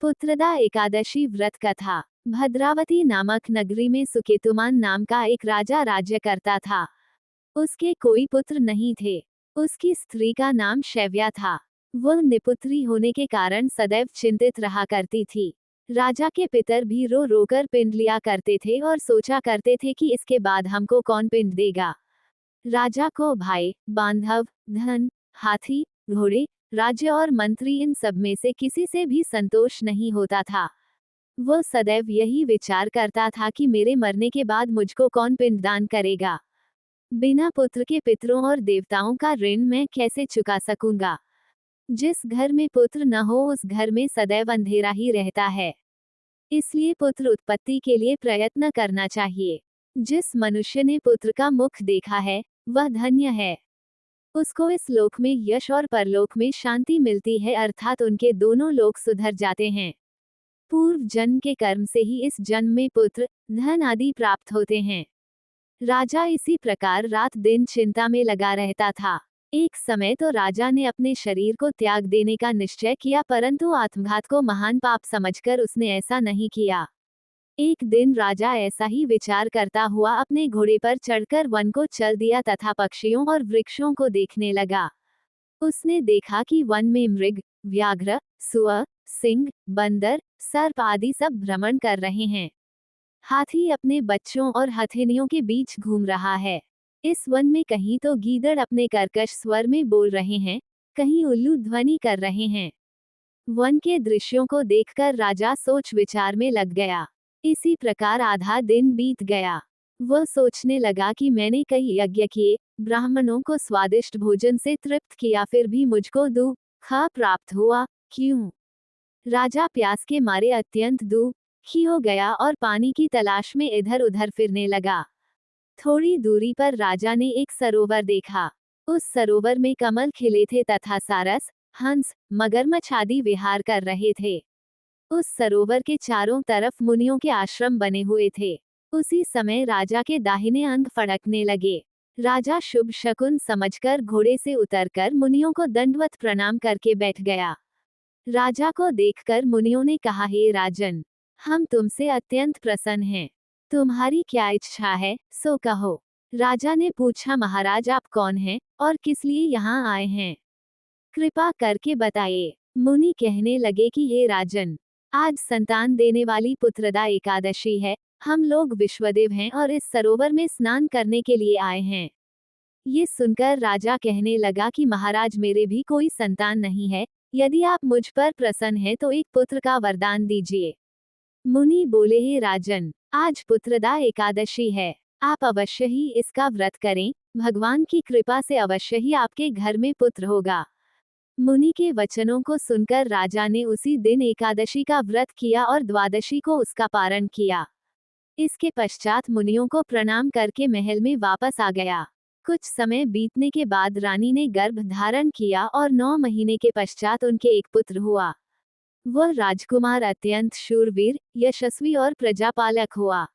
पुत्रदा एकादशी व्रत कथा। भद्रावती नामक नगरी में सुकेतुमान नाम का एक राजा राज्य करता था। उसके कोई पुत्र नहीं थे। उसकी स्त्री का नाम शैव्या था। वह निपुत्री होने के कारण सदैव चिंतित रहा करती थी। राजा के पितर भी रो रोकर पिंड लिया करते थे और सोचा करते थे कि इसके बाद हमको कौन पिंड देगा। राजा को भाई, बांधव, धन, हाथी, घोड़े, राज्य और मंत्री इन सब में से किसी से भी संतोष नहीं होता था। वह सदैव यही विचार करता था कि मेरे मरने के बाद मुझको कौन पिंडदान करेगा। बिना पुत्र के पितरों और देवताओं का ऋण मैं कैसे चुका सकूंगा। जिस घर में पुत्र न हो उस घर में सदैव अंधेरा ही रहता है। इसलिए पुत्र उत्पत्ति के लिए प्रयत्न करना चाहिए। जिस मनुष्य ने पुत्र का मुख देखा है वह धन्य है। उसको इस लोक में यश और परलोक में शांति मिलती है, अर्थात उनके दोनों लोक सुधर जाते हैं। पूर्व जन्म के कर्म से ही इस जन्म में पुत्र, धन आदि प्राप्त होते हैं। राजा इसी प्रकार रात दिन चिंता में लगा रहता था। एक समय तो राजा ने अपने शरीर को त्याग देने का निश्चय किया, परंतु आत्मघात को महान पाप समझकर उसने ऐसा नहीं किया। एक दिन राजा ऐसा ही विचार करता हुआ अपने घोड़े पर चढ़कर वन को चल दिया तथा पक्षियों और वृक्षों को देखने लगा। उसने देखा कि वन में मृग, व्याघ्र, सुअर, सिंह, बंदर, सर्प आदि सब भ्रमण कर रहे हैं। हाथी अपने बच्चों और हथिनियों के बीच घूम रहा है। इस वन में कहीं तो गीदड़ अपने कर्कश स्वर में बोल रहे हैं, कहीं उल्लू ध्वनि कर रहे हैं। वन के दृश्यों को देखकर राजा सोच विचार में लग गया। इसी प्रकार आधा दिन बीत गया। वह सोचने लगा कि मैंने कई यज्ञ किए, ब्राह्मणों को स्वादिष्ट भोजन से तृप्त किया, फिर भी मुझको दुख प्राप्त हुआ, क्यों? राजा प्यास के मारे अत्यंत दुखी हो गया और पानी की तलाश में इधर उधर फिरने लगा। थोड़ी दूरी पर राजा ने एक सरोवर देखा। उस सरोवर में कमल खिले थे तथा सारस, हंस, मगरमच्छ आदि विहार कर रहे थे। उस सरोवर के चारों तरफ मुनियों के आश्रम बने हुए थे। उसी समय राजा के दाहिने अंग फड़कने लगे। राजा शुभ शकुन समझकर घोड़े से उतरकर मुनियों को दंडवत प्रणाम करके बैठ गया। राजा को देखकर मुनियों ने कहा, हे राजन, हम तुमसे अत्यंत प्रसन्न हैं। तुम्हारी क्या इच्छा है, सो कहो। राजा ने पूछा, महाराज आप कौन हैं और किस लिए यहाँ आए हैं? कृपा करके बताइए। मुनि कहने लगे कि हे राजन, आज संतान देने वाली पुत्रदा एकादशी है। हम लोग विश्वदेव हैं और इस सरोवर में स्नान करने के लिए आए हैं। ये सुनकर राजा कहने लगा कि महाराज मेरे भी कोई संतान नहीं है। यदि आप मुझ पर प्रसन्न हैं तो एक पुत्र का वरदान दीजिए। मुनि बोले, हे राजन, आज पुत्रदा एकादशी है। आप अवश्य ही इसका व्रत करें। भगवान की कृपा से अवश्य ही आपके घर में पुत्र होगा। मुनि के वचनों को सुनकर राजा ने उसी दिन एकादशी का व्रत किया और द्वादशी को उसका पारण किया। इसके पश्चात मुनियों को प्रणाम करके महल में वापस आ गया। कुछ समय बीतने के बाद रानी ने गर्भ धारण किया और 9 महीने के पश्चात उनके एक पुत्र हुआ। वह राजकुमार अत्यंत शूरवीर, यशस्वी और प्रजापालक हुआ।